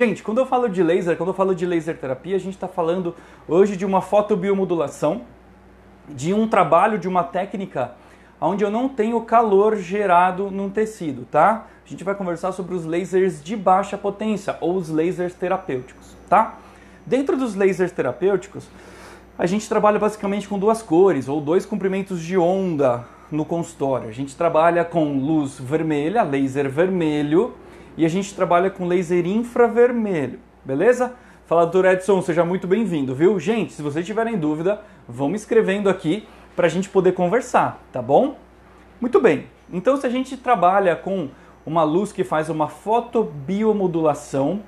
Gente, quando eu falo de laser, quando eu falo de laser terapia, a gente está falando hoje de uma fotobiomodulação, de um trabalho, de uma técnica onde eu não tenho calor gerado num tecido, tá? A gente vai conversar sobre os lasers de baixa potência, ou os lasers terapêuticos, tá? Dentro dos lasers terapêuticos, a gente trabalha basicamente com duas cores, ou dois comprimentos de onda no consultório. A gente trabalha com luz vermelha, laser vermelho, e a gente trabalha com laser infravermelho, beleza? Fala, Dr. Edson, seja muito bem-vindo, viu? Gente, se vocês tiverem dúvida, vão me escrevendo aqui para a gente poder conversar, tá bom? Muito bem, então se a gente trabalha com uma luz que faz uma fotobiomodulação,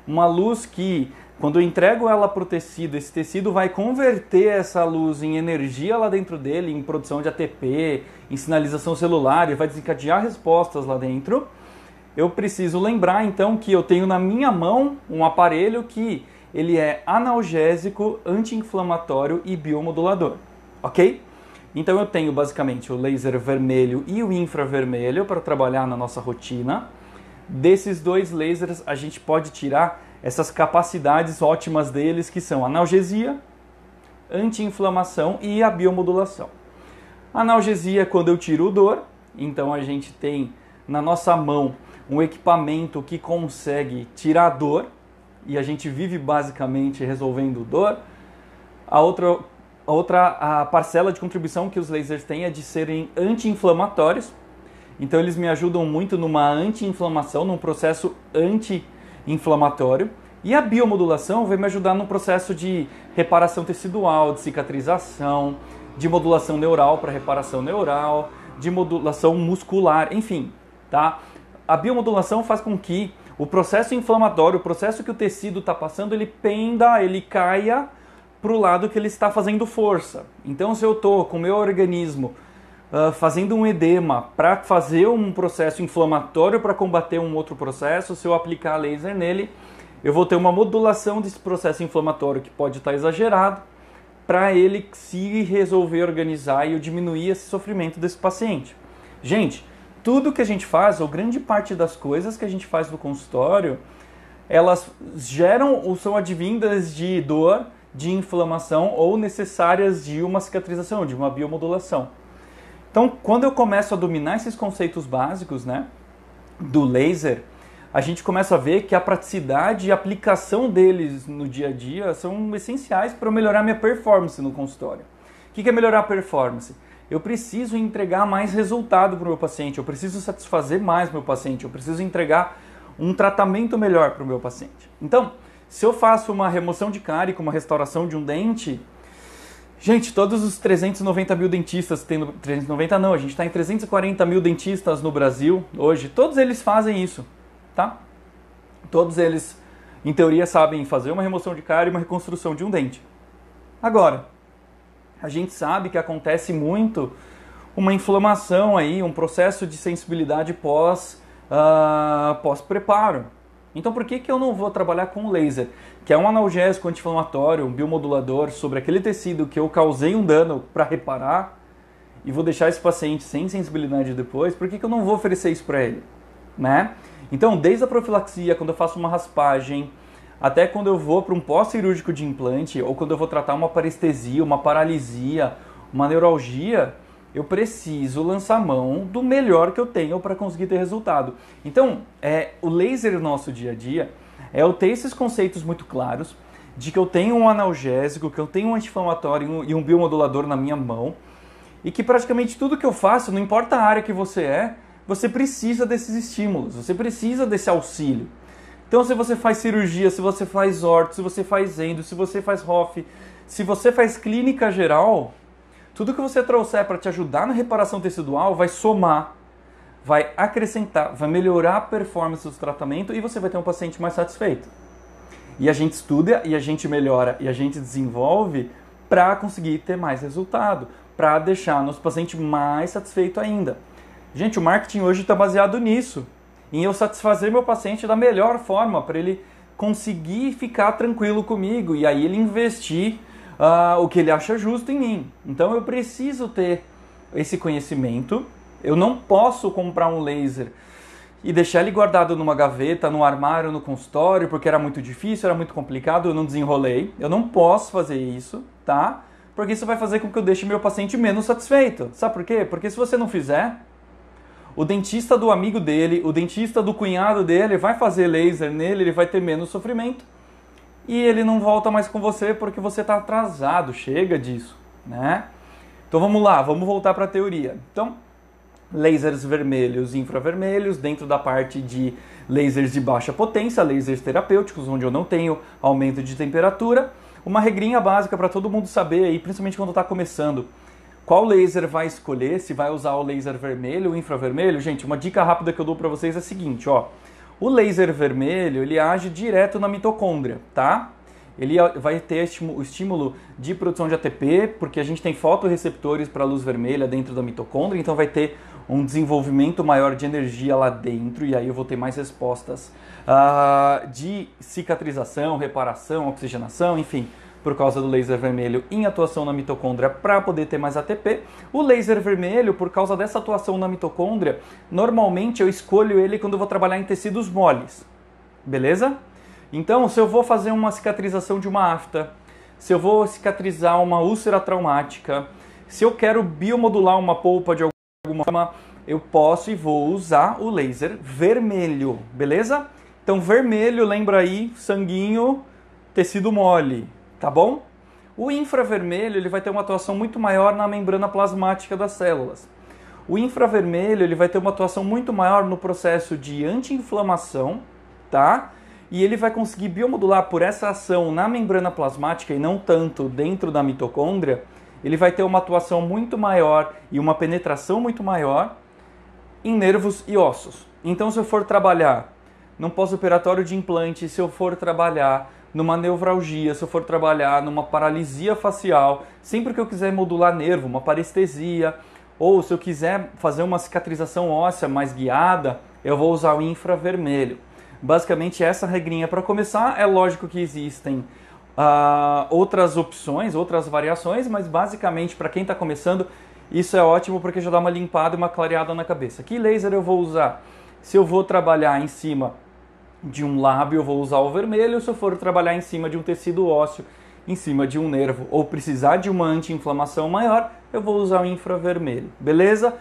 uma luz que, quando eu entrego ela para o tecido, esse tecido vai converter essa luz em energia lá dentro dele, em produção de ATP, em sinalização celular, e vai desencadear respostas lá dentro. Eu preciso lembrar então que eu tenho na minha mão um aparelho que ele é analgésico, anti-inflamatório e biomodulador, ok? Então eu tenho basicamente o laser vermelho e o infravermelho para trabalhar na nossa rotina. Desses dois lasers a gente pode tirar essas capacidades ótimas deles, que são analgesia, anti-inflamação e a biomodulação. Analgesia é quando eu tiro dor, então a gente tem na nossa mão um equipamento que consegue tirar dor, e a gente vive basicamente resolvendo dor. A outra parcela de contribuição que os lasers têm é de serem anti-inflamatórios, então eles me ajudam muito numa anti-inflamação, num processo anti-inflamatório, e a biomodulação vai me ajudar no processo de reparação tecidual, de cicatrização, de modulação neural para reparação neural, de modulação muscular, enfim, tá? A biomodulação faz com que o processo inflamatório, o processo que o tecido está passando, ele penda, ele caia para o lado que ele está fazendo força. Então, se eu estou com o meu organismo fazendo um edema para fazer um processo inflamatório para combater um outro processo, se eu aplicar laser nele, eu vou ter uma modulação desse processo inflamatório que pode estar exagerado, para ele se resolver organizar e eu diminuir esse sofrimento desse paciente. Gente, tudo que a gente faz, ou grande parte das coisas que a gente faz no consultório, elas geram ou são advindas de dor, de inflamação ou necessárias de uma cicatrização, de uma biomodulação. Então, quando eu começo a dominar esses conceitos básicos, né, do laser, a gente começa a ver que a praticidade e a aplicação deles no dia a dia são essenciais para eu melhorar minha performance no consultório. O que é melhorar a performance? Eu preciso entregar mais resultado para o meu paciente, eu preciso satisfazer mais meu paciente, eu preciso entregar um tratamento melhor para o meu paciente. Então, se eu faço uma remoção de cárie com uma restauração de um dente, gente, todos os 390 mil dentistas, 390 não, a gente está em 340 mil dentistas no Brasil hoje, todos eles fazem isso, tá? Todos eles, em teoria, sabem fazer uma remoção de cárie e uma reconstrução de um dente. Agora, a gente sabe que acontece muito uma inflamação aí, um processo de sensibilidade pós-preparo. Então por que eu não vou trabalhar com laser, que é um analgésico anti-inflamatório, um biomodulador sobre aquele tecido que eu causei um dano para reparar e vou deixar esse paciente sem sensibilidade depois? Por que eu não vou oferecer isso para ele? Né? Então, desde a profilaxia, quando eu faço uma raspagem, até quando eu vou para um pós-cirúrgico de implante, ou quando eu vou tratar uma parestesia, uma paralisia, uma neuralgia, eu preciso lançar mão do melhor que eu tenho para conseguir ter resultado. Então, o laser no nosso dia a dia é eu ter esses conceitos muito claros, de que eu tenho um analgésico, que eu tenho um anti-inflamatório e um biomodulador na minha mão, e que praticamente tudo que eu faço, não importa a área que você precisa desses estímulos, você precisa desse auxílio. Então, se você faz cirurgia, se você faz orto, se você faz endo, se você faz ROF, se você faz clínica geral, tudo que você trouxer para te ajudar na reparação tecidual vai somar, vai acrescentar, vai melhorar a performance do tratamento e você vai ter um paciente mais satisfeito. E a gente estuda, e a gente melhora, e a gente desenvolve para conseguir ter mais resultado, para deixar nosso paciente mais satisfeito ainda. Gente, o marketing hoje está baseado nisso. Em eu satisfazer meu paciente da melhor forma, para ele conseguir ficar tranquilo comigo e aí ele investir o que ele acha justo em mim. Então eu preciso ter esse conhecimento, eu não posso comprar um laser e deixar ele guardado numa gaveta, no armário, no consultório, porque era muito difícil, era muito complicado, eu não desenrolei. Eu não posso fazer isso, tá? Porque isso vai fazer com que eu deixe meu paciente menos satisfeito. Sabe por quê? Porque se você não fizer, o dentista do amigo dele, o dentista do cunhado dele vai fazer laser nele, ele vai ter menos sofrimento e ele não volta mais com você porque você está atrasado, chega disso, né? Então vamos lá, vamos voltar para a teoria. Então, lasers vermelhos e infravermelhos, dentro da parte de lasers de baixa potência, lasers terapêuticos, onde eu não tenho aumento de temperatura. Uma regrinha básica para todo mundo saber, aí, principalmente quando está começando, qual laser vai escolher, se vai usar o laser vermelho ou infravermelho. Gente, uma dica rápida que eu dou para vocês é a seguinte, ó. O laser vermelho, ele age direto na mitocôndria, tá? Ele vai ter o estímulo de produção de ATP, porque a gente tem fotorreceptores para a luz vermelha dentro da mitocôndria, então vai ter um desenvolvimento maior de energia lá dentro, e aí eu vou ter mais respostas de cicatrização, reparação, oxigenação, enfim, por causa do laser vermelho em atuação na mitocôndria para poder ter mais ATP. O laser vermelho, por causa dessa atuação na mitocôndria, normalmente eu escolho ele quando eu vou trabalhar em tecidos moles, beleza? Então, se eu vou fazer uma cicatrização de uma afta, se eu vou cicatrizar uma úlcera traumática, se eu quero biomodular uma polpa de alguma forma, eu posso e vou usar o laser vermelho, beleza? Então, vermelho, lembra aí, sanguinho, tecido mole, tá bom? O infravermelho, ele vai ter uma atuação muito maior na membrana plasmática das células. O infravermelho, ele vai ter uma atuação muito maior no processo de anti-inflamação, tá? E ele vai conseguir biomodular por essa ação na membrana plasmática e não tanto dentro da mitocôndria, ele vai ter uma atuação muito maior e uma penetração muito maior em nervos e ossos. Então, se eu for trabalhar num pós-operatório de implante, se eu for trabalhar numa neuralgia, se eu for trabalhar numa paralisia facial, sempre que eu quiser modular nervo, uma parestesia, ou se eu quiser fazer uma cicatrização óssea mais guiada, eu vou usar o infravermelho. Basicamente essa regrinha para começar. É lógico que existem outras opções, outras variações, mas basicamente para quem está começando isso é ótimo porque já dá uma limpada e uma clareada na cabeça. Que laser eu vou usar? Se eu vou trabalhar em cima de um lábio, eu vou usar o vermelho. Se eu for trabalhar em cima de um tecido ósseo, em cima de um nervo, ou precisar de uma anti-inflamação maior, eu vou usar o infravermelho, beleza?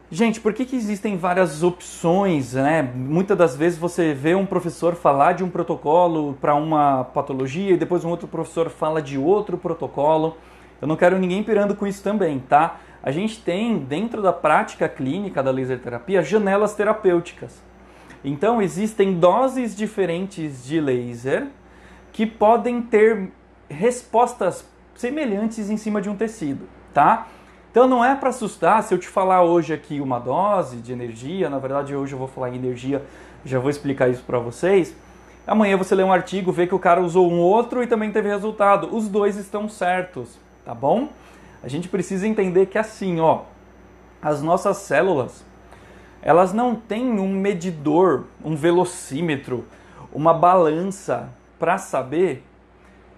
Gente, por que existem várias opções, né? Muitas das vezes você vê um professor falar de um protocolo para uma patologia e depois um outro professor fala de outro protocolo. Eu não quero ninguém pirando com isso também, tá? A gente tem, dentro da prática clínica da laser terapia, janelas terapêuticas. Então, existem doses diferentes de laser que podem ter respostas semelhantes em cima de um tecido, tá? Então não é para assustar se eu te falar hoje aqui uma dose de energia, na verdade hoje eu vou falar em energia, já vou explicar isso para vocês. Amanhã você lê um artigo, vê que o cara usou um outro e também teve resultado. Os dois estão certos, tá bom? A gente precisa entender que assim, ó, as nossas células, elas não têm um medidor, um velocímetro, uma balança para saber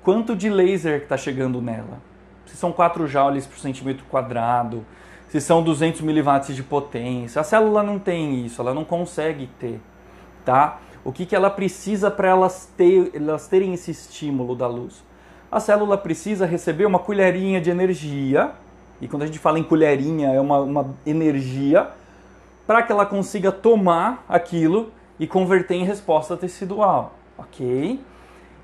quanto de laser que está chegando nela. Se são 4 joules por centímetro quadrado, se são 200 miliwatts de potência. A célula não tem isso, ela não consegue ter, tá? O que ela precisa para elas terem esse estímulo da luz? A célula precisa receber uma colherinha de energia, e quando a gente fala em colherinha, é uma energia, para que ela consiga tomar aquilo e converter em resposta tecidual, ok?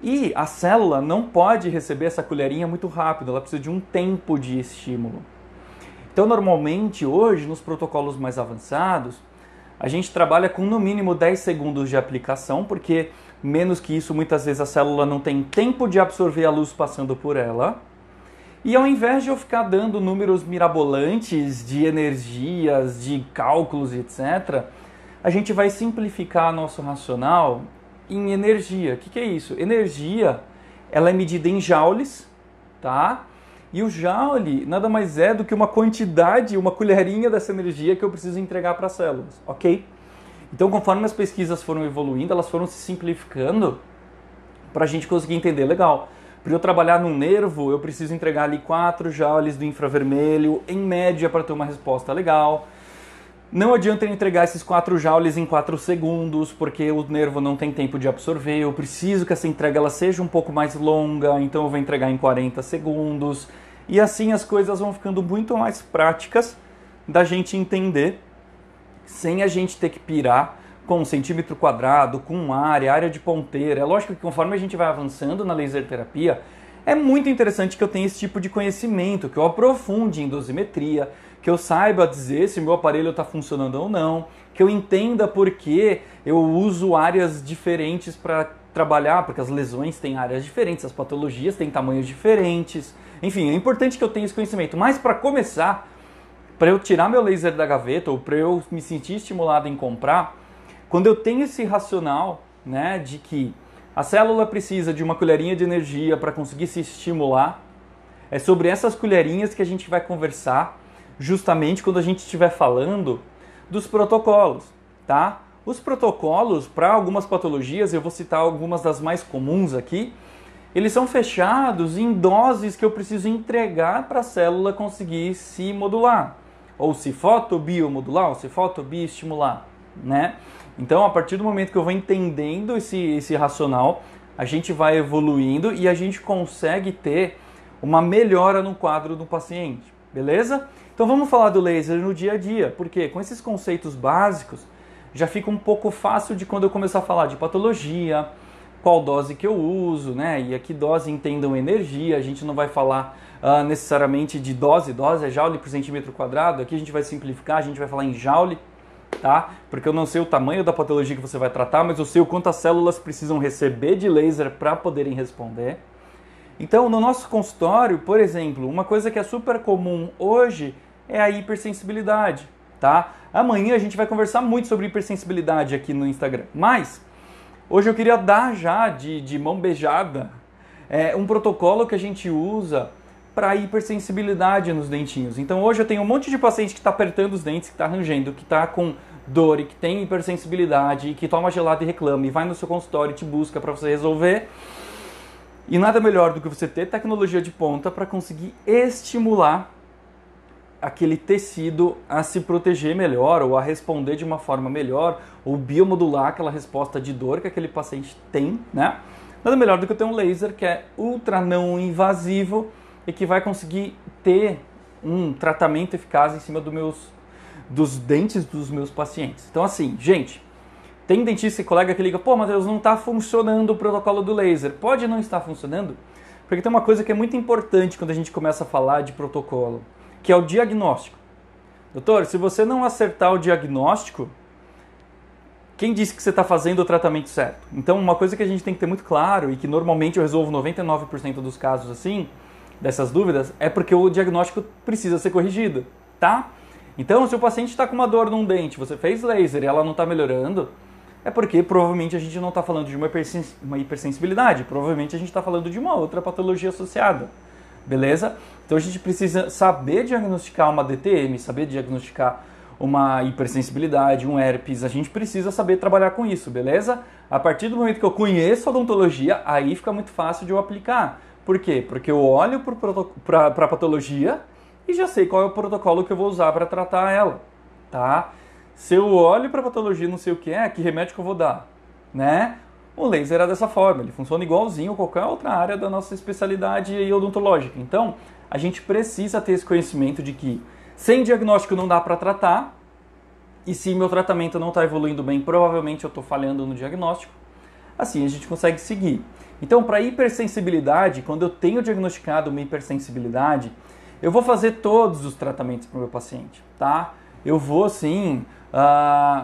E a célula não pode receber essa colherinha muito rápido, ela precisa de um tempo de estímulo. Então, normalmente, hoje, nos protocolos mais avançados, a gente trabalha com no mínimo 10 segundos de aplicação, porque menos que isso, muitas vezes a célula não tem tempo de absorver a luz passando por ela. E ao invés de eu ficar dando números mirabolantes de energias, de cálculos, etc., a gente vai simplificar nosso racional em energia. O que é isso? Energia, ela é medida em joules, tá? E o joule nada mais é do que uma quantidade, uma colherinha dessa energia que eu preciso entregar para as células, ok? Então, conforme as pesquisas foram evoluindo, elas foram se simplificando para a gente conseguir entender. Legal, para eu trabalhar num nervo, eu preciso entregar ali 4 joules do infravermelho, em média, para ter uma resposta legal. Não adianta eu entregar esses 4 joules em 4 segundos, porque o nervo não tem tempo de absorver. Eu preciso que essa entrega ela seja um pouco mais longa, então eu vou entregar em 40 segundos. E assim as coisas vão ficando muito mais práticas da gente entender, sem a gente ter que pirar com um centímetro quadrado, com área de ponteira. É lógico que conforme a gente vai avançando na laser terapia, é muito interessante que eu tenha esse tipo de conhecimento, que eu aprofunde em dosimetria, que eu saiba dizer se o meu aparelho está funcionando ou não, que eu entenda por que eu uso áreas diferentes para trabalhar, porque as lesões têm áreas diferentes, as patologias têm tamanhos diferentes. Enfim, é importante que eu tenha esse conhecimento. Mas para começar, para eu tirar meu laser da gaveta ou para eu me sentir estimulado em comprar, quando eu tenho esse racional, né, de que a célula precisa de uma colherinha de energia para conseguir se estimular, é sobre essas colherinhas que a gente vai conversar justamente quando a gente estiver falando dos protocolos, tá? Os protocolos para algumas patologias, eu vou citar algumas das mais comuns aqui, eles são fechados em doses que eu preciso entregar para a célula conseguir se modular, ou se fotobiomodular, ou se fotobioestimular, né? Então, a partir do momento que eu vou entendendo esse racional, a gente vai evoluindo e a gente consegue ter uma melhora no quadro do paciente, beleza? Então vamos falar do laser no dia a dia, porque com esses conceitos básicos já fica um pouco fácil de quando eu começar a falar de patologia, qual dose que eu uso, né? E aqui dose entendam energia, a gente não vai falar necessariamente de dose é joule por centímetro quadrado, aqui a gente vai simplificar, a gente vai falar em joule, tá? Porque eu não sei o tamanho da patologia que você vai tratar, mas eu sei o quanto as células precisam receber de laser para poderem responder. Então, no nosso consultório, por exemplo, uma coisa que é super comum hoje é a hipersensibilidade, tá? Amanhã a gente vai conversar muito sobre hipersensibilidade aqui no Instagram, mas hoje eu queria dar já de mão beijada um protocolo que a gente usa para hipersensibilidade nos dentinhos. Então hoje eu tenho um monte de paciente que está apertando os dentes, que está rangendo, que está com dor e que tem hipersensibilidade e que toma gelado e reclama e vai no seu consultório e te busca para você resolver. E nada melhor do que você ter tecnologia de ponta para conseguir estimular aquele tecido a se proteger melhor ou a responder de uma forma melhor ou biomodular aquela resposta de dor que aquele paciente tem, né? Nada melhor do que ter um laser que é ultra não invasivo e que vai conseguir ter um tratamento eficaz em cima dos dentes dos meus pacientes. Então assim, gente, tem dentista e colega que liga, pô, Matheus, não está funcionando o protocolo do laser. Pode não estar funcionando, porque tem uma coisa que é muito importante quando a gente começa a falar de protocolo, que é o diagnóstico. Doutor, se você não acertar o diagnóstico, quem disse que você está fazendo o tratamento certo? Então, uma coisa que a gente tem que ter muito claro, e que normalmente eu resolvo 99% dos casos assim, dessas dúvidas, é porque o diagnóstico precisa ser corrigido, tá? Então, se o paciente está com uma dor num dente, você fez laser e ela não está melhorando, é porque provavelmente a gente não está falando de uma hipersensibilidade, provavelmente a gente está falando de uma outra patologia associada, beleza? Então a gente precisa saber diagnosticar uma DTM, saber diagnosticar uma hipersensibilidade, um herpes, a gente precisa saber trabalhar com isso, beleza? A partir do momento que eu conheço a odontologia, aí fica muito fácil de eu aplicar. Por quê? Porque eu olho para a patologia e já sei qual é o protocolo que eu vou usar para tratar ela, tá? Se eu olho para a patologia e não sei o que é, que remédio que eu vou dar, né? O laser é dessa forma, ele funciona igualzinho a qualquer outra área da nossa especialidade odontológica. Então, a gente precisa ter esse conhecimento de que sem diagnóstico não dá para tratar, e se meu tratamento não está evoluindo bem, provavelmente eu estou falhando no diagnóstico. Assim a gente consegue seguir. Então, para hipersensibilidade, quando eu tenho diagnosticado uma hipersensibilidade, eu vou fazer todos os tratamentos para o meu paciente, tá? Eu vou, sim,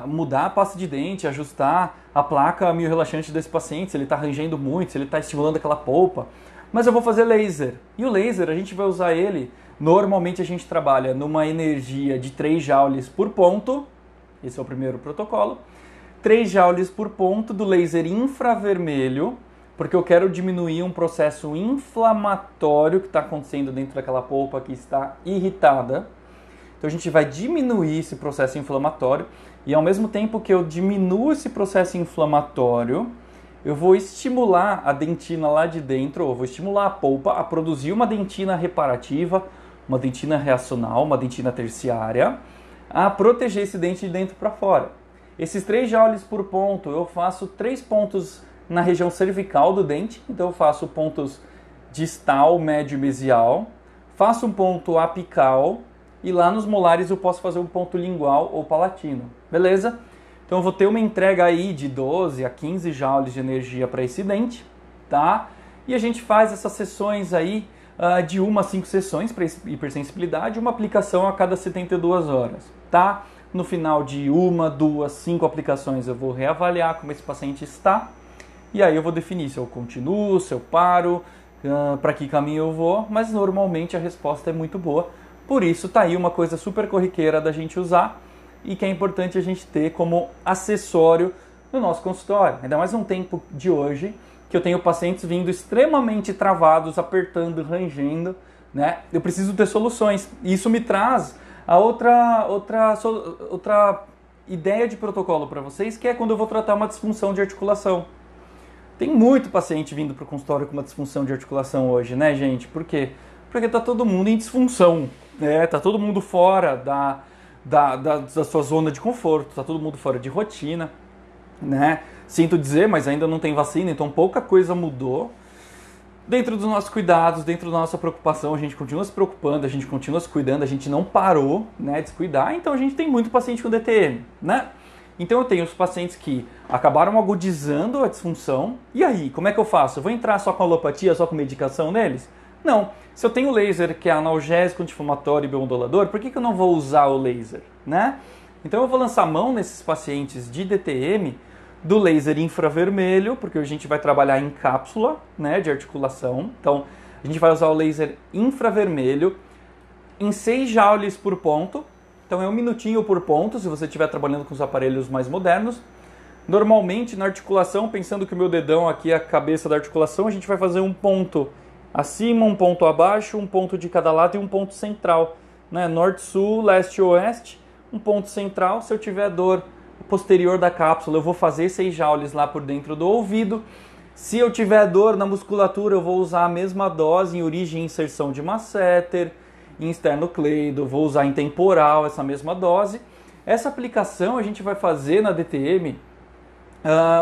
mudar a pasta de dente, ajustar a placa miorrelaxante desse paciente, se ele está rangendo muito, se ele está estimulando aquela polpa. Mas eu vou fazer laser. E o laser, a gente vai usar ele, normalmente a gente trabalha numa energia de 3 joules por ponto, esse é o primeiro protocolo, 3 joules por ponto do laser infravermelho, porque eu quero diminuir um processo inflamatório que está acontecendo dentro daquela polpa que está irritada. Então a gente vai diminuir esse processo inflamatório e ao mesmo tempo que eu diminuo esse processo inflamatório, eu vou estimular a dentina lá de dentro, ou vou estimular a polpa a produzir uma dentina reparativa, uma dentina reacional, uma dentina terciária, a proteger esse dente de dentro para fora. Esses 3 joules por ponto, eu faço 3 pontos na região cervical do dente, então eu faço pontos distal, médio e mesial, faço um ponto apical e lá nos molares eu posso fazer um ponto lingual ou palatino, beleza? Então eu vou ter uma entrega aí de 12 a 15 joules de energia para esse dente, tá? E a gente faz essas sessões aí de 1 a 5 sessões para hipersensibilidade, uma aplicação a cada 72 horas, tá? No final de 1, 2, 5 aplicações eu vou reavaliar como esse paciente está e aí eu vou definir se eu continuo, se eu paro, para que caminho eu vou, mas normalmente a resposta é muito boa. Por isso tá aí uma coisa super corriqueira da gente usar e que é importante a gente ter como acessório no nosso consultório. Ainda mais num tempo de hoje que eu tenho pacientes vindo extremamente travados, apertando, rangendo, né? Eu preciso ter soluções. E isso me traz a outra ideia de protocolo para vocês, que é quando eu vou tratar uma disfunção de articulação. Tem muito paciente vindo para o consultório com uma disfunção de articulação hoje, né, gente? Por quê? Porque tá todo mundo em disfunção, né? Tá todo mundo fora da sua zona de conforto, tá todo mundo fora de rotina, né? Sinto dizer, mas ainda não tem vacina, então pouca coisa mudou. Dentro dos nossos cuidados, dentro da nossa preocupação, a gente continua se preocupando, a gente continua se cuidando, a gente não parou, né, de se cuidar, então a gente tem muito paciente com DTM, né? Então eu tenho os pacientes que acabaram agudizando a disfunção, e aí, como é que eu faço? Eu vou entrar só com alopatia, só com medicação neles? Não. Se eu tenho laser que é analgésico, anti-inflamatório e biomodulador, por que eu não vou usar o laser, né? Então eu vou lançar mão nesses pacientes de DTM do laser infravermelho, porque a gente vai trabalhar em cápsula, né, de articulação. Então a gente vai usar o laser infravermelho em 6 joules por ponto. Então é 1 minutinho por ponto, se você estiver trabalhando com os aparelhos mais modernos. Normalmente na articulação, pensando que o meu dedão aqui é a cabeça da articulação, a gente vai fazer um ponto acima, um ponto abaixo, um ponto de cada lado e um ponto central, né? Norte-sul, leste-oeste, um ponto central. Se eu tiver dor posterior da cápsula, eu vou fazer 6 joules lá por dentro do ouvido. Se eu tiver dor na musculatura, eu vou usar a mesma dose em origem e inserção de masseter, em esternocleido, vou usar em temporal essa mesma dose. Essa aplicação a gente vai fazer na DTM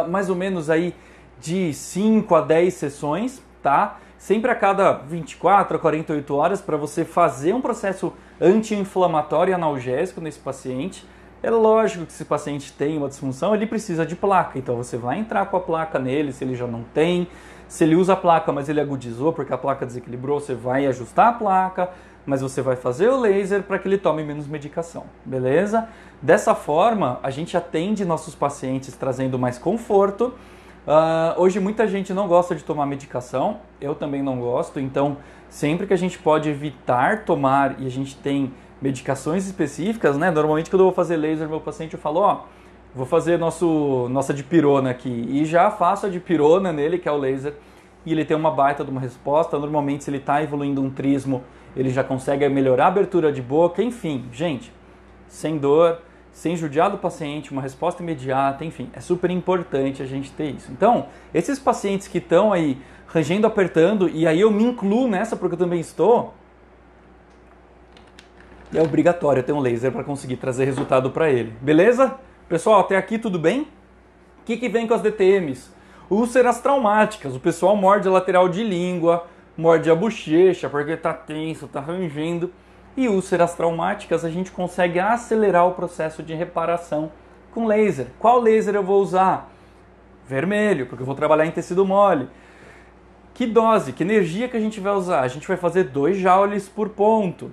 mais ou menos aí de 5 a 10 sessões, tá? Sempre a cada 24 a 48 horas para você fazer um processo anti-inflamatório e analgésico nesse paciente. É lógico que se o paciente tem uma disfunção, ele precisa de placa, então você vai entrar com a placa nele, se ele já não tem. Se ele usa a placa, mas ele agudizou porque a placa desequilibrou, você vai ajustar a placa, mas você vai fazer o laser para que ele tome menos medicação, beleza? Dessa forma, a gente atende nossos pacientes trazendo mais conforto. Hoje muita gente não gosta de tomar medicação, eu também não gosto, então sempre que a gente pode evitar tomar e a gente tem medicações específicas, né? Normalmente quando eu vou fazer laser no meu paciente eu falo, ó, vou fazer nossa dipirona aqui e já faço a dipirona nele, que é o laser, e ele tem uma baita de uma resposta. Normalmente se ele está evoluindo um trismo, ele já consegue melhorar a abertura de boca, enfim, gente, sem dor, sem judiar do paciente, uma resposta imediata, enfim, é super importante a gente ter isso. Então, esses pacientes que estão aí rangendo, apertando, e aí eu me incluo nessa porque eu também estou, é obrigatório ter um laser para conseguir trazer resultado para ele. Beleza? Pessoal, até aqui tudo bem? O que vem com as DTMs? Úlceras traumáticas. O pessoal morde a lateral de língua, morde a bochecha porque está tenso, está rangendo. E úlceras traumáticas a gente consegue acelerar o processo de reparação com laser. Qual laser eu vou usar? Vermelho, porque eu vou trabalhar em tecido mole. Que dose, que energia que a gente vai usar? A gente vai fazer 2 joules por ponto.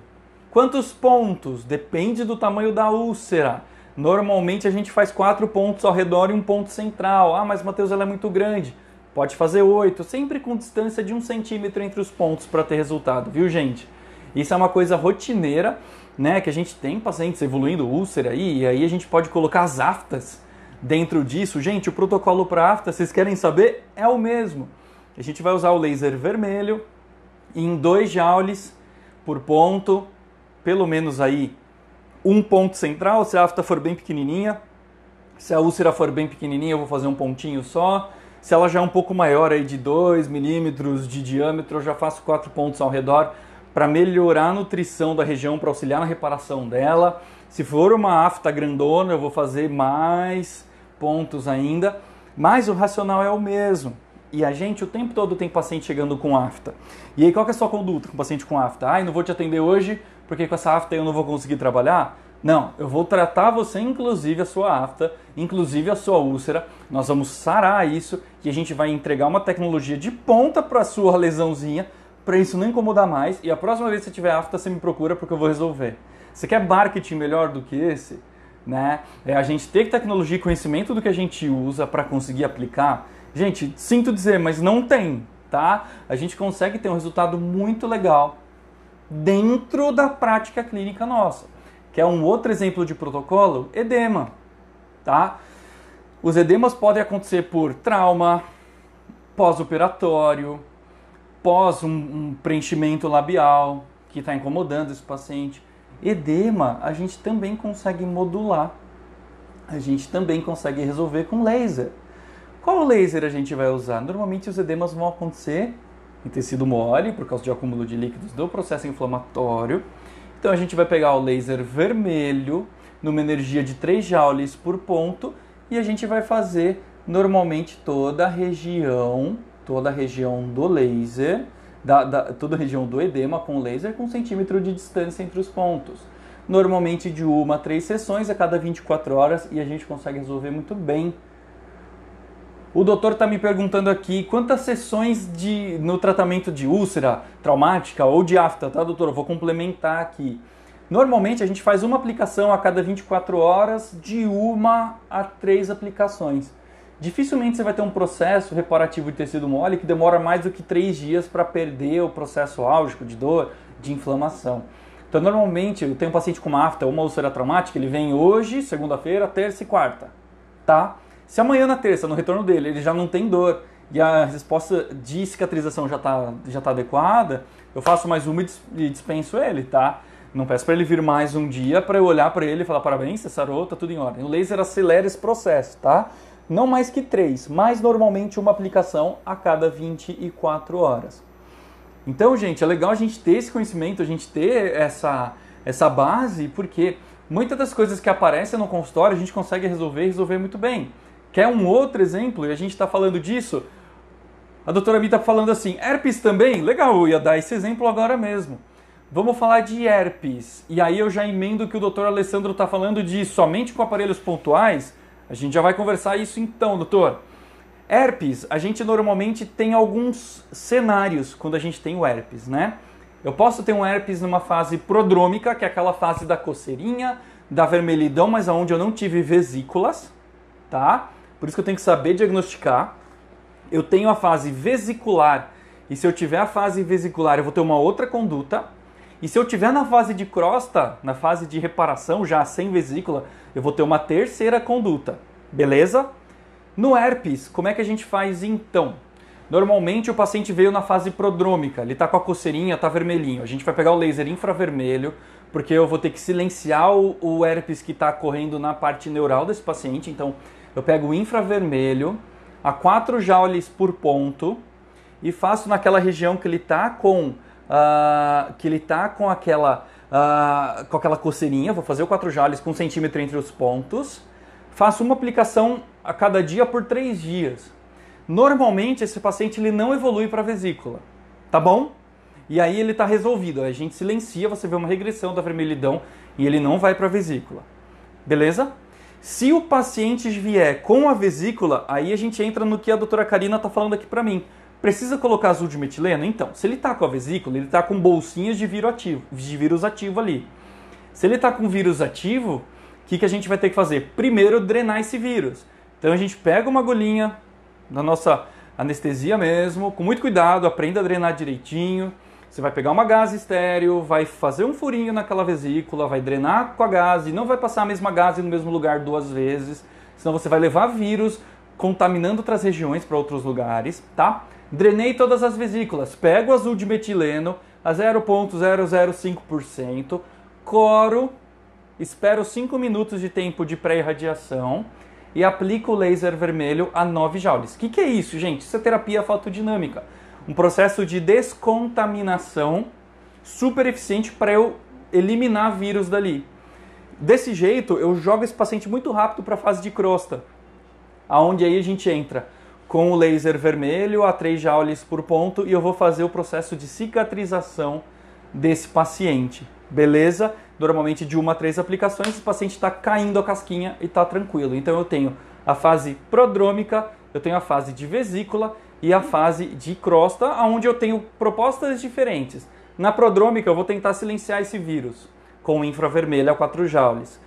Quantos pontos? Depende do tamanho da úlcera. Normalmente a gente faz 4 pontos ao redor e um ponto central. Ah, mas Matheus, ela é muito grande. Pode fazer 8, sempre com distância de 1 centímetro entre os pontos para ter resultado, viu, gente? Isso é uma coisa rotineira, né? Que a gente tem pacientes evoluindo úlcera aí, e aí a gente pode colocar as aftas dentro disso. Gente, o protocolo para afta, vocês querem saber? É o mesmo. A gente vai usar o laser vermelho em 2 joules por ponto, pelo menos aí um ponto central, se a afta for bem pequenininha. Se a úlcera for bem pequenininha, eu vou fazer um pontinho só. Se ela já é um pouco maior, aí de 2 milímetros de diâmetro, eu já faço 4 pontos ao redor para melhorar a nutrição da região, para auxiliar na reparação dela. Se for uma afta grandona, eu vou fazer mais pontos ainda, mas o racional é o mesmo. E a gente o tempo todo tem paciente chegando com afta. E aí qual que é a sua conduta com paciente com afta? Ai, não vou te atender hoje porque com essa afta eu não vou conseguir trabalhar? Não, eu vou tratar você, inclusive a sua afta, inclusive a sua úlcera. Nós vamos sarar isso e a gente vai entregar uma tecnologia de ponta para a sua lesãozinha, para isso não incomodar mais. E a próxima vez que você tiver afta, você me procura porque eu vou resolver. Você quer marketing melhor do que esse? Né? É a gente ter tecnologia e conhecimento do que a gente usa para conseguir aplicar. Gente, sinto dizer, mas não tem, tá? A gente consegue ter um resultado muito legal dentro da prática clínica nossa. Que é um outro exemplo de protocolo, edema, tá? Os edemas podem acontecer por trauma, pós-operatório, pós um preenchimento labial que está incomodando esse paciente. Edema a gente também consegue modular, a gente também consegue resolver com laser. Qual laser a gente vai usar? Normalmente os edemas vão acontecer em tecido mole, por causa de acúmulo de líquidos do processo inflamatório. Então a gente vai pegar o laser vermelho, numa energia de 3 joules por ponto, e a gente vai fazer normalmente toda a região do laser, toda a região do edema com laser com 1 centímetro de distância entre os pontos. Normalmente de 1 a 3 sessões a cada 24 horas e a gente consegue resolver muito bem. O doutor está me perguntando aqui quantas sessões no tratamento de úlcera traumática ou de afta, tá, doutor? Eu vou complementar aqui. Normalmente a gente faz uma aplicação a cada 24 horas, de 1 a 3 aplicações. Dificilmente você vai ter um processo reparativo de tecido mole que demora mais do que 3 dias para perder o processo álgico de dor, de inflamação. Então normalmente eu tenho um paciente com uma afta ou uma úlcera traumática, ele vem hoje, segunda-feira, terça e quarta, tá? Se amanhã na terça, no retorno dele, ele já não tem dor e a resposta de cicatrização já tá adequada, eu faço mais uma e dispenso ele, tá? Não peço para ele vir mais um dia para eu olhar para ele e falar parabéns, você sarou, tá tudo em ordem. O laser acelera esse processo, tá? Não mais que 3, mas normalmente uma aplicação a cada 24 horas. Então, gente, é legal a gente ter esse conhecimento, a gente ter essa base, porque muitas das coisas que aparecem no consultório a gente consegue resolver muito bem. Quer um outro exemplo? E a gente está falando disso. A doutora Mi está falando assim, herpes também? Legal, eu ia dar esse exemplo agora mesmo. Vamos falar de herpes. E aí eu já emendo que o doutor Alessandro está falando de somente com aparelhos pontuais. A gente já vai conversar isso então, doutor. Herpes, a gente normalmente tem alguns cenários quando a gente tem o herpes, né? Eu posso ter um herpes numa fase prodrômica, que é aquela fase da coceirinha, da vermelhidão, mas onde eu não tive vesículas, tá? Por isso que eu tenho que saber diagnosticar. Eu tenho a fase vesicular, e se eu tiver a fase vesicular, eu vou ter uma outra conduta. E se eu tiver na fase de crosta, na fase de reparação, já sem vesícula, eu vou ter uma terceira conduta. Beleza? No herpes, como é que a gente faz então? Normalmente o paciente veio na fase prodrômica, ele está com a coceirinha, está vermelhinho. A gente vai pegar o laser infravermelho, porque eu vou ter que silenciar o herpes que está correndo na parte neural desse paciente. Então eu pego o infravermelho a 4 joules por ponto e faço naquela região que ele está com aquela coceirinha. Vou fazer o 4 joules com 1 centímetro entre os pontos. Faço uma aplicação a cada dia por 3 dias. Normalmente esse paciente ele não evolui para a vesícula, tá bom? E aí ele está resolvido. A gente silencia, você vê uma regressão da vermelhidão e ele não vai para a vesícula. Beleza? Se o paciente vier com a vesícula, aí a gente entra no que a doutora Karina está falando aqui para mim. Precisa colocar azul de metileno? Então, se ele está com a vesícula, ele está com bolsinhas de vírus ativo ali. Se ele está com vírus ativo, o que a gente vai ter que fazer? Primeiro, drenar esse vírus. Então a gente pega uma agulhinha da nossa anestesia mesmo, com muito cuidado, aprenda a drenar direitinho. Você vai pegar uma gase estéreo, vai fazer um furinho naquela vesícula, vai drenar com a gase, não vai passar a mesma gase no mesmo lugar 2 vezes, senão você vai levar vírus contaminando outras regiões para outros lugares, tá? Drenei todas as vesículas, pego o azul de metileno a 0,005%, coro, espero 5 minutos de tempo de pré-irradiação e aplico o laser vermelho a 9 joules. O que é isso, gente? Isso é terapia fotodinâmica. Um processo de descontaminação super eficiente para eu eliminar vírus dali. Desse jeito, eu jogo esse paciente muito rápido para a fase de crosta, aonde aí a gente entra com o laser vermelho a 3 joules por ponto e eu vou fazer o processo de cicatrização desse paciente, beleza? Normalmente de 1 a 3 aplicações, o paciente está caindo a casquinha e está tranquilo. Então eu tenho a fase prodrômica, eu tenho a fase de vesícula e a fase de crosta, onde eu tenho propostas diferentes. Na prodrômica eu vou tentar silenciar esse vírus com infravermelho a 4 joules.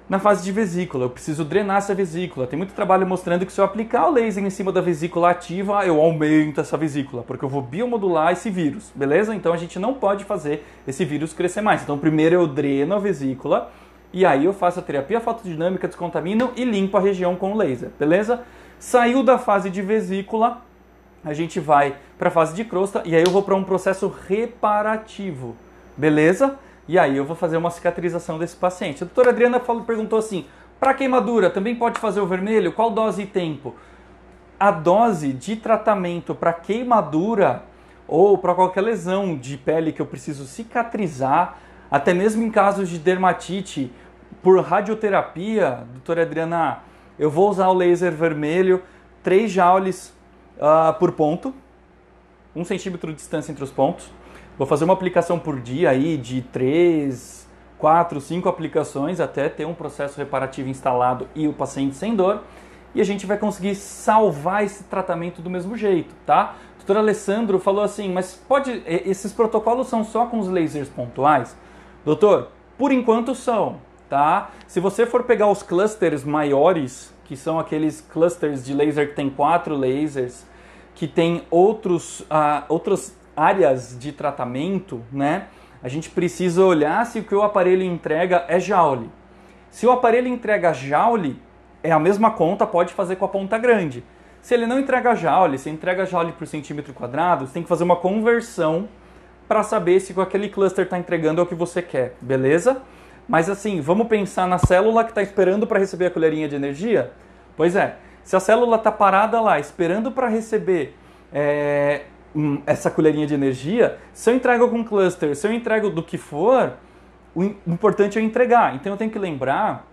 Na fase de vesícula, eu preciso drenar essa vesícula. Tem muito trabalho mostrando que se eu aplicar o laser em cima da vesícula ativa, eu aumento essa vesícula, porque eu vou biomodular esse vírus, beleza? Então a gente não pode fazer esse vírus crescer mais. Então primeiro eu dreno a vesícula, e aí eu faço a terapia fotodinâmica, descontamino e limpo a região com o laser, beleza? Saiu da fase de vesícula, a gente vai para a fase de crosta, e aí eu vou para um processo reparativo, beleza? E aí eu vou fazer uma cicatrização desse paciente. A doutora Adriana perguntou assim, para queimadura também pode fazer o vermelho? Qual dose e tempo? A dose de tratamento para queimadura ou para qualquer lesão de pele que eu preciso cicatrizar, até mesmo em casos de dermatite por radioterapia, doutora Adriana, eu vou usar o laser vermelho, 3 joules por ponto, 1 centímetro de distância entre os pontos. Vou fazer uma aplicação por dia aí de 3, 4, 5 aplicações até ter um processo reparativo instalado e o paciente sem dor. E a gente vai conseguir salvar esse tratamento do mesmo jeito, tá? O doutor Alessandro falou assim, mas esses protocolos são só com os lasers pontuais? Doutor, por enquanto são, tá? Se você for pegar os clusters maiores, que são aqueles clusters de laser que tem 4 lasers, que tem outras áreas de tratamento, né? A gente precisa olhar se o que o aparelho entrega é joule. Se o aparelho entrega joule, é a mesma conta, pode fazer com a ponta grande. Se ele não entrega joule, se entrega joule por centímetro quadrado, você tem que fazer uma conversão para saber se aquele cluster está entregando é o que você quer, beleza? Mas assim, vamos pensar na célula que está esperando para receber a colherinha de energia? Pois é, se a célula está parada lá, esperando para receber essa colherinha de energia, se eu entrego com cluster, se eu entrego do que for, o importante é eu entregar. Então eu tenho que lembrar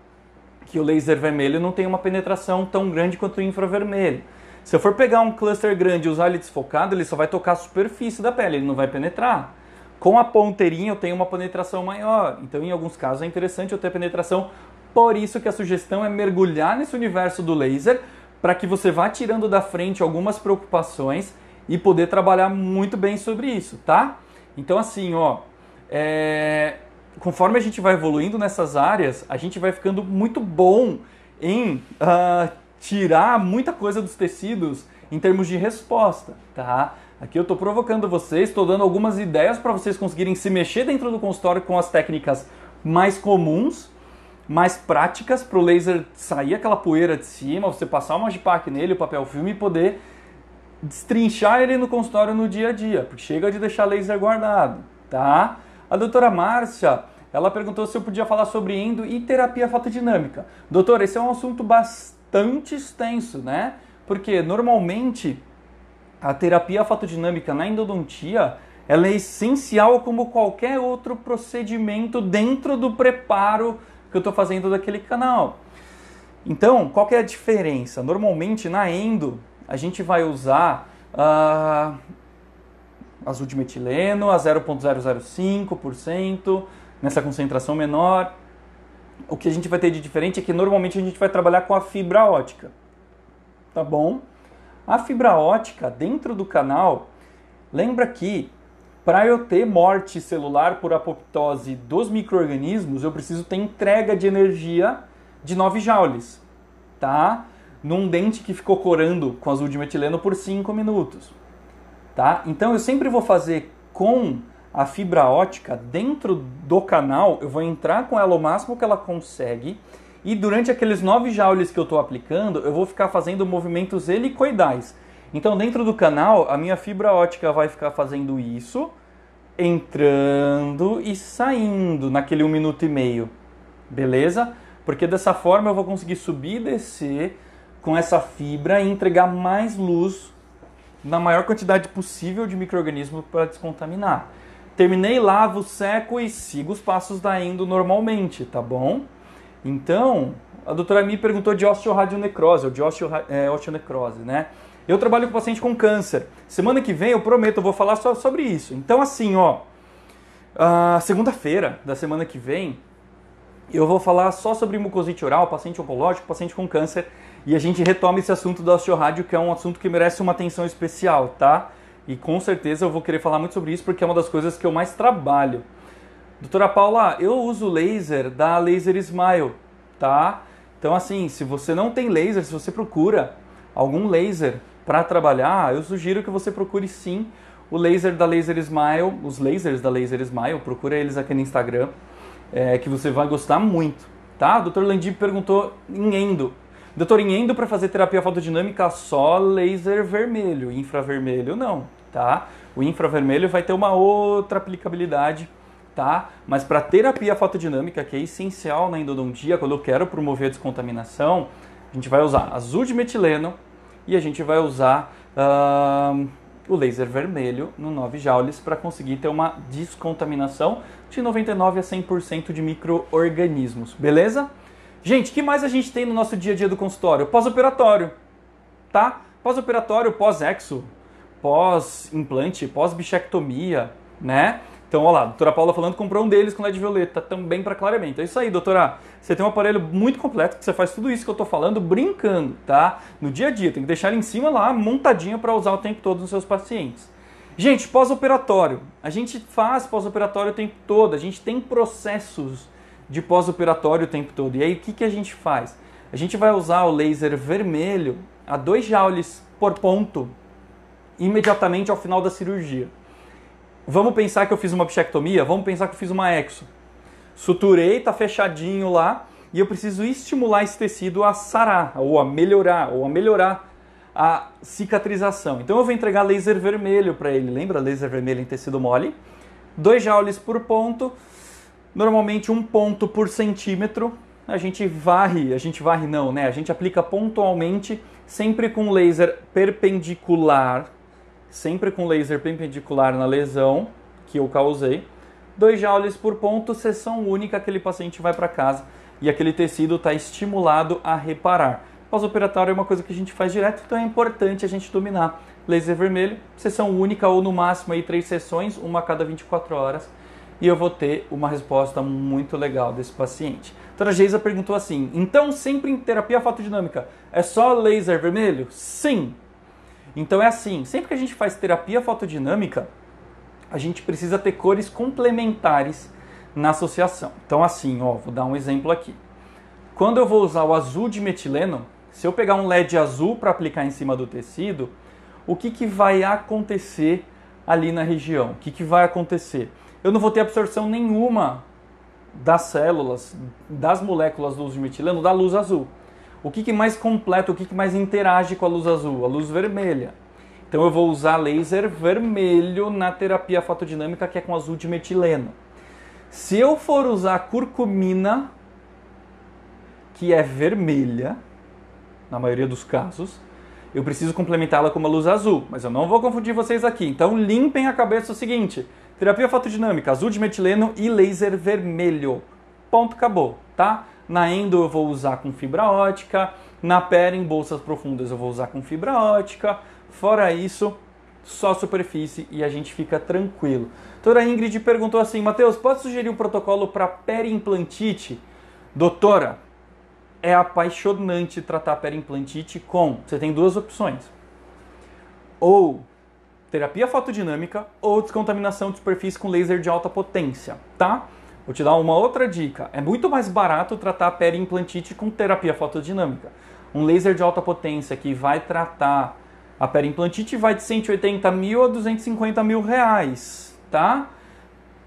que o laser vermelho não tem uma penetração tão grande quanto o infravermelho. Se eu for pegar um cluster grande e usar ele desfocado, ele só vai tocar a superfície da pele, ele não vai penetrar. Com a ponteirinha eu tenho uma penetração maior, então em alguns casos é interessante eu ter penetração, por isso que a sugestão é mergulhar nesse universo do laser, para que você vá tirando da frente algumas preocupações e poder trabalhar muito bem sobre isso, tá? Então assim, ó, conforme a gente vai evoluindo nessas áreas, a gente vai ficando muito bom em tirar muita coisa dos tecidos em termos de resposta, tá? Aqui eu estou provocando vocês, estou dando algumas ideias para vocês conseguirem se mexer dentro do consultório com as técnicas mais comuns, mais práticas, para o laser sair aquela poeira de cima, você passar uma Magipac nele, o papel filme e poder destrinchar ele no consultório no dia a dia, porque chega de deixar laser guardado, tá? A doutora Márcia, ela perguntou se eu podia falar sobre endo e terapia fotodinâmica. Doutora, esse é um assunto bastante extenso, né? Porque normalmente a terapia fotodinâmica na endodontia, ela é essencial como qualquer outro procedimento dentro do preparo que eu estou fazendo daquele canal. Então, qual que é a diferença? Normalmente na endo, a gente vai usar azul de metileno a 0,005%, nessa concentração menor. O que a gente vai ter de diferente é que normalmente a gente vai trabalhar com a fibra ótica, tá bom? A fibra ótica dentro do canal, lembra que para eu ter morte celular por apoptose dos micro-organismos, eu preciso ter entrega de energia de 9 joules, tá? Num dente que ficou corando com azul de metileno por 5 minutos, tá? Então eu sempre vou fazer com a fibra ótica dentro do canal, eu vou entrar com ela o máximo que ela consegue e durante aqueles 9 joules que eu estou aplicando, eu vou ficar fazendo movimentos helicoidais. Então dentro do canal, a minha fibra ótica vai ficar fazendo isso, entrando e saindo naquele 1 minuto e meio, beleza? Porque dessa forma eu vou conseguir subir e descer com essa fibra e entregar mais luz na maior quantidade possível de micro-organismos para descontaminar. terminei, lavo, seco e sigo os passos da endo normalmente, tá bom? Então, a doutora me perguntou de osteoradionecrose, ou de osteonecrose, né? Eu trabalho com paciente com câncer. Semana que vem, eu prometo, eu vou falar só sobre isso. Então, assim, ó, segunda-feira da semana que vem, eu vou falar só sobre mucosite oral, paciente oncológico, paciente com câncer, e a gente retoma esse assunto da osteorádio, que é um assunto que merece uma atenção especial, tá? E com certeza eu vou querer falar muito sobre isso, porque é uma das coisas que eu mais trabalho. Doutora Paula, eu uso laser da Laser Smile, tá? Então, assim, se você não tem laser, se você procura algum laser para trabalhar, eu sugiro que você procure sim o laser da Laser Smile, os lasers da Laser Smile, procura eles aqui no Instagram, que você vai gostar muito, tá? O Dr. Landi perguntou em endo. Doutor, em endo para fazer terapia fotodinâmica só laser vermelho, infravermelho não, tá? O infravermelho vai ter uma outra aplicabilidade, tá? Mas para terapia fotodinâmica, que é essencial na endodontia, quando eu quero promover a descontaminação, a gente vai usar azul de metileno e a gente vai usar o laser vermelho no 9 joules para conseguir ter uma descontaminação de 99 a 100% de micro-organismos, beleza? Gente, o que mais a gente tem no nosso dia a dia do consultório? Pós-operatório, tá? Pós-operatório, pós-exo, pós-implante, pós-bichectomia, né? Então, olha lá, a doutora Paula falando que comprou um deles com LED violeta, também para clareamento. É isso aí, doutora. Você tem um aparelho muito completo, que você faz tudo isso que eu tô falando brincando, tá? No dia a dia, tem que deixar ele em cima lá, montadinho para usar o tempo todo nos seus pacientes. Gente, pós-operatório. A gente faz pós-operatório o tempo todo, a gente tem processos de pós-operatório o tempo todo. E aí, o que a gente faz? A gente vai usar o laser vermelho a 2 joules por ponto imediatamente ao final da cirurgia. Vamos pensar que eu fiz uma bichectomia? Vamos pensar que eu fiz uma exo. Suturei, tá fechadinho lá, e eu preciso estimular esse tecido a sarar, ou a melhorar a cicatrização. Então eu vou entregar laser vermelho para ele. Lembra laser vermelho em tecido mole? 2 joules por ponto, normalmente 1 ponto por centímetro. A gente aplica pontualmente, sempre com laser perpendicular, na lesão que eu causei. 2 joules por ponto, sessão única, aquele paciente vai para casa e aquele tecido está estimulado a reparar. Pós-operatório é uma coisa que a gente faz direto, então é importante a gente dominar. Laser vermelho, sessão única ou no máximo aí 3 sessões, uma a cada 24 horas. E eu vou ter uma resposta muito legal desse paciente. A doutora Geisa perguntou assim, então sempre em terapia fotodinâmica é só laser vermelho? Sim! Então é assim, sempre que a gente faz terapia fotodinâmica, a gente precisa ter cores complementares na associação. Então assim, ó, vou dar um exemplo aqui. Quando eu vou usar o azul de metileno, se eu pegar um LED azul para aplicar em cima do tecido, o que vai acontecer ali na região? O que vai acontecer? Eu não vou ter absorção nenhuma das células, das moléculas do uso de metileno, da luz azul. O que mais completa, o que mais interage com a luz azul? A luz vermelha. Então eu vou usar laser vermelho na terapia fotodinâmica, que é com azul de metileno. Se eu for usar curcumina, que é vermelha, na maioria dos casos, eu preciso complementá-la com uma luz azul, mas eu não vou confundir vocês aqui. Então limpem a cabeça o seguinte, terapia fotodinâmica, azul de metileno e laser vermelho. Ponto, acabou, tá? Na endo eu vou usar com fibra ótica, na pera em bolsas profundas eu vou usar com fibra ótica, fora isso, só superfície e a gente fica tranquilo. Doutora Ingrid perguntou assim, Matheus, pode sugerir um protocolo para periimplantite? Doutora, é apaixonante tratar periimplantite com... Você tem 2 opções. Ou terapia fotodinâmica ou descontaminação de superfície com laser de alta potência, tá? Vou te dar uma outra dica. É muito mais barato tratar periimplantite com terapia fotodinâmica. Um laser de alta potência que vai tratar a periimplantite vai de 180 mil a 250 mil reais, tá?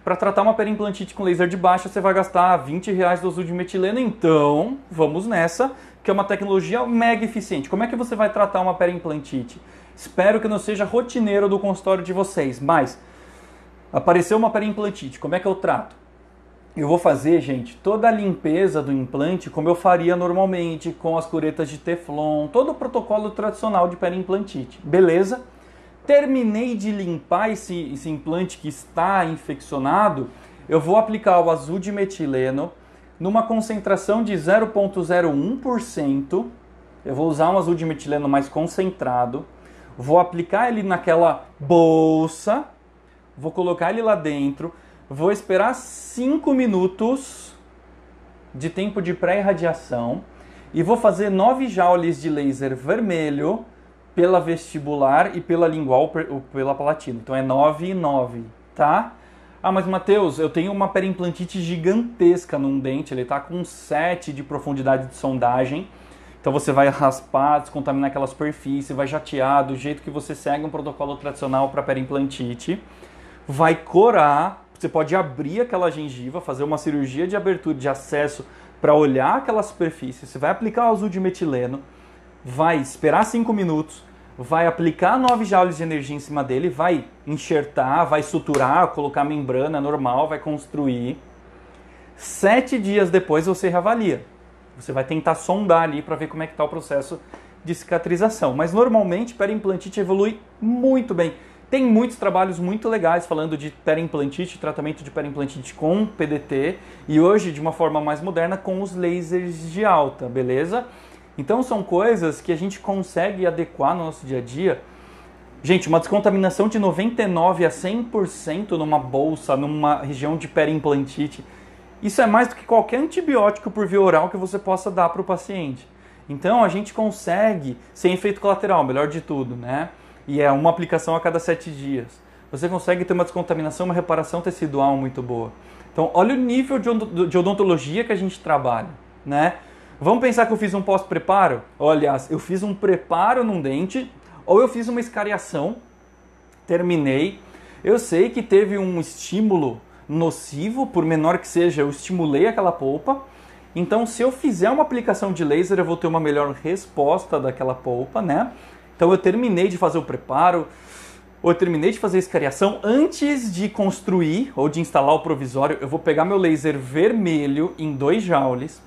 Para tratar uma periimplantite com laser de baixa, você vai gastar 20 reais do uso de metileno. Então, vamos nessa, que é uma tecnologia mega eficiente. Como é que você vai tratar uma periimplantite? Espero que não seja rotineiro do consultório de vocês, mas apareceu uma periimplantite, como é que eu trato? Eu vou fazer, gente, toda a limpeza do implante como eu faria normalmente, com as curetas de Teflon, todo o protocolo tradicional de periimplantite, beleza? Terminei de limpar esse implante que está infeccionado, eu vou aplicar o azul de metileno numa concentração de 0,01%. Eu vou usar um azul de metileno mais concentrado, vou aplicar ele naquela bolsa, vou colocar ele lá dentro, vou esperar 5 minutos de tempo de pré-irradiação e vou fazer 9 joules de laser vermelho pela vestibular e pela lingual pela palatina. Então é 9 e 9, tá? Ah, mas Matheus, eu tenho uma periimplantite gigantesca num dente, ele tá com 7 de profundidade de sondagem. Então você vai raspar, descontaminar aquela superfície, vai jatear do jeito que você segue um protocolo tradicional para periimplantite. Vai corar, você pode abrir aquela gengiva, fazer uma cirurgia de abertura de acesso para olhar aquela superfície. Você vai aplicar o azul de metileno, vai esperar 5 minutos, vai aplicar 9 joules de energia em cima dele, vai enxertar, vai suturar, colocar membrana normal, vai construir. 7 dias depois você reavalia. Você vai tentar sondar ali para ver como é que está o processo de cicatrização. Mas normalmente periimplantite evolui muito bem. Tem muitos trabalhos muito legais falando de periimplantite, tratamento de periimplantite com PDT e hoje de uma forma mais moderna com os lasers de alta, beleza? Então são coisas que a gente consegue adequar no nosso dia a dia. Gente, uma descontaminação de 99% a 100% numa bolsa, numa região de periimplantite, isso é mais do que qualquer antibiótico por via oral que você possa dar para o paciente. Então a gente consegue, sem efeito colateral, melhor de tudo, né? E é uma aplicação a cada 7 dias. Você consegue ter uma descontaminação, uma reparação tecidual muito boa. Então olha o nível de odontologia que a gente trabalha, né? Vamos pensar que eu fiz um pós-preparo? Olha, eu fiz um preparo num dente, ou eu fiz uma escariação, terminei. Eu sei que teve um estímulo nocivo, por menor que seja, eu estimulei aquela polpa. Então, se eu fizer uma aplicação de laser, eu vou ter uma melhor resposta daquela polpa, né? Então, eu terminei de fazer o preparo, ou eu terminei de fazer a escariação. Antes de construir ou de instalar o provisório, eu vou pegar meu laser vermelho em 2 joules.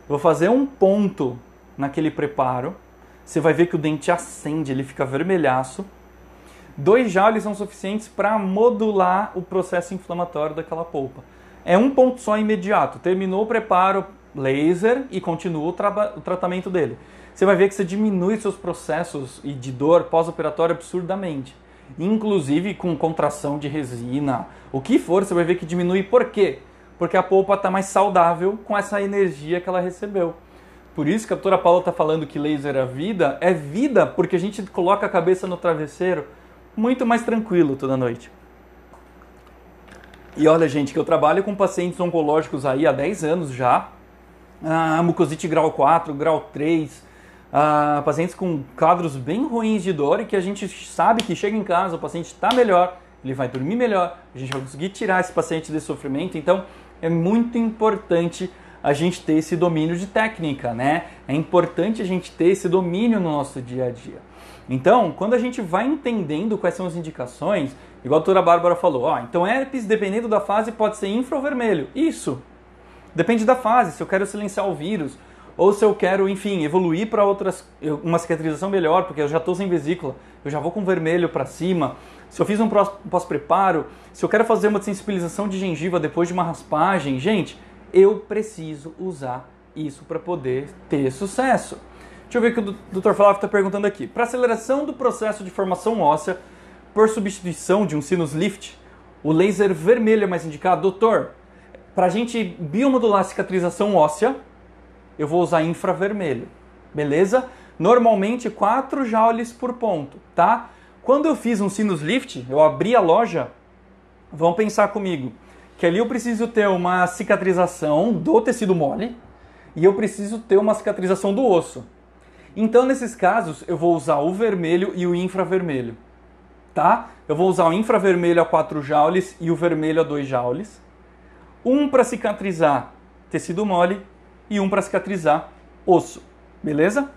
Vou fazer um ponto naquele preparo. Você vai ver que o dente acende, ele fica vermelhaço. 2 joules são suficientes para modular o processo inflamatório daquela polpa. É um ponto só imediato. Terminou o preparo, laser e continua o tratamento dele. Você vai ver que você diminui seus processos e de dor pós-operatório absurdamente. Inclusive com contração de resina, o que for, você vai ver que diminui. Por quê? Porque a polpa está mais saudável com essa energia que ela recebeu. Por isso que a doutora Paula está falando que laser é vida porque a gente coloca a cabeça no travesseiro muito mais tranquilo toda noite. E olha, gente, que eu trabalho com pacientes oncológicos aí há 10 anos já, mucosite grau 4, grau 3, pacientes com quadros bem ruins de dor e que a gente sabe que chega em casa, o paciente está melhor, ele vai dormir melhor, a gente vai conseguir tirar esse paciente desse sofrimento. Então é muito importante a gente ter esse domínio de técnica, né? É importante a gente ter esse domínio no nosso dia a dia. Então, quando a gente vai entendendo quais são as indicações, igual a doutora Bárbara falou, então herpes, dependendo da fase, pode ser infravermelho. Isso! Depende da fase, se eu quero silenciar o vírus, ou se eu quero, enfim, evoluir para uma cicatrização melhor, porque eu já estou sem vesícula, eu já vou com vermelho para cima. Se eu fiz um pós-preparo, se eu quero fazer uma sensibilização de gengiva depois de uma raspagem, gente, eu preciso usar isso para poder ter sucesso. Deixa eu ver o que o Dr. Flávio está perguntando aqui. Para aceleração do processo de formação óssea por substituição de um sinus lift, o laser vermelho é mais indicado? Doutor, para a gente biomodular a cicatrização óssea, eu vou usar infravermelho, beleza? Normalmente 4 joules por ponto, tá? Quando eu fiz um sinus lift, eu abri a loja, vão pensar comigo, que ali eu preciso ter uma cicatrização do tecido mole e eu preciso ter uma cicatrização do osso. Então, nesses casos, eu vou usar o vermelho e o infravermelho, tá? Eu vou usar o infravermelho a 4 joules e o vermelho a 2 joules. Um para cicatrizar tecido mole e um para cicatrizar osso, beleza?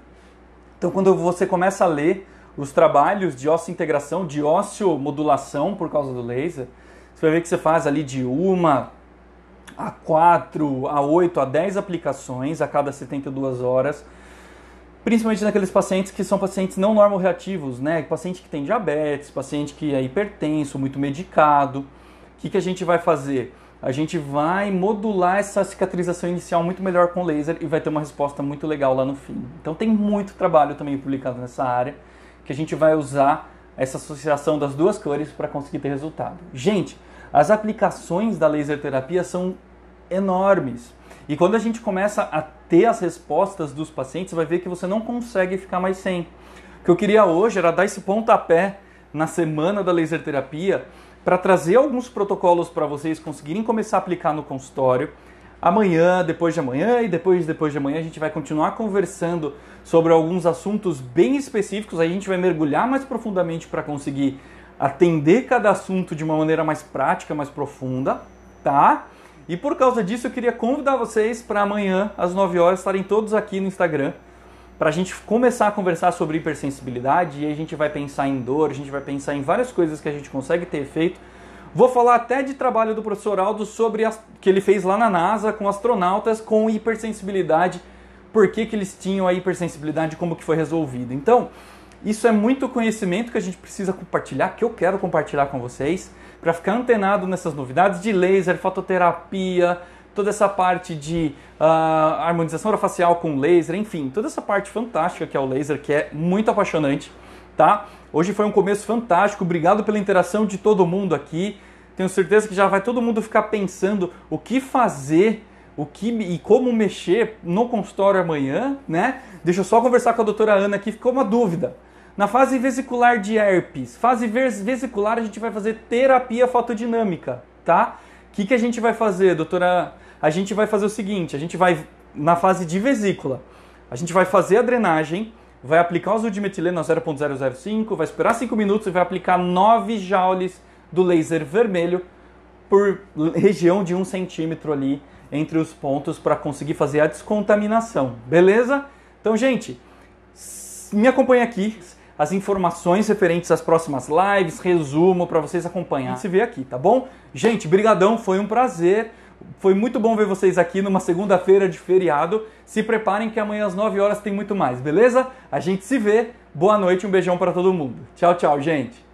Então, quando você começa a ler os trabalhos de osseo-integração, de osteomodulação por causa do laser, você vai ver que você faz ali de 1 a 4, a 8, a 10 aplicações a cada 72 horas. principalmente naqueles pacientes que são pacientes não normoreativos, né? Paciente que tem diabetes, paciente que é hipertenso, muito medicado. O que a gente vai fazer? A gente vai modular essa cicatrização inicial muito melhor com laser e vai ter uma resposta muito legal lá no fim. Então tem muito trabalho também publicado nessa área que a gente vai usar essa associação das duas cores para conseguir ter resultado. Gente, as aplicações da laser terapia são enormes. E quando a gente começa a ter as respostas dos pacientes, vai ver que você não consegue ficar mais sem. O que eu queria hoje era dar esse pontapé na semana da laser terapia para trazer alguns protocolos para vocês conseguirem começar a aplicar no consultório. Amanhã, depois de amanhã e depois de amanhã a gente vai continuar conversando sobre alguns assuntos bem específicos. Aí a gente vai mergulhar mais profundamente para conseguir atender cada assunto de uma maneira mais prática, mais profunda, tá? E por causa disso eu queria convidar vocês para amanhã, às 9 horas, estarem todos aqui no Instagram, para a gente começar a conversar sobre hipersensibilidade, e aí a gente vai pensar em dor, a gente vai pensar em várias coisas que a gente consegue ter feito. Vou falar até de trabalho do professor Aldo sobre que ele fez lá na NASA com astronautas com hipersensibilidade, por que eles tinham a hipersensibilidade e como que foi resolvido. Então, isso é muito conhecimento que a gente precisa compartilhar, que eu quero compartilhar com vocês, para ficar antenado nessas novidades de laser, fototerapia, toda essa parte de harmonização orofacial com laser, enfim, toda essa parte fantástica que é o laser, que é muito apaixonante, tá? Hoje foi um começo fantástico, obrigado pela interação de todo mundo aqui, tenho certeza que já vai todo mundo ficar pensando o que fazer, e como mexer no consultório amanhã, né? Deixa eu só conversar com a doutora Ana aqui, ficou uma dúvida. Na fase vesicular de herpes, fase vesicular a gente vai fazer terapia fotodinâmica, tá? O que a gente vai fazer, doutora? A gente vai fazer o seguinte, a gente vai, na fase de vesícula, a gente vai fazer a drenagem, vai aplicar o azul de metileno a 0,005, vai esperar 5 minutos e vai aplicar 9 joules do laser vermelho por região de 1 centímetro ali entre os pontos para conseguir fazer a descontaminação, beleza? Então, gente, me acompanha aqui. As informações referentes às próximas lives, resumo para vocês acompanhar. A gente se vê aqui, tá bom? Gente, brigadão, foi um prazer. Foi muito bom ver vocês aqui numa segunda-feira de feriado. Se preparem que amanhã às 9 horas tem muito mais, beleza? A gente se vê. Boa noite, um beijão para todo mundo. Tchau, tchau, gente.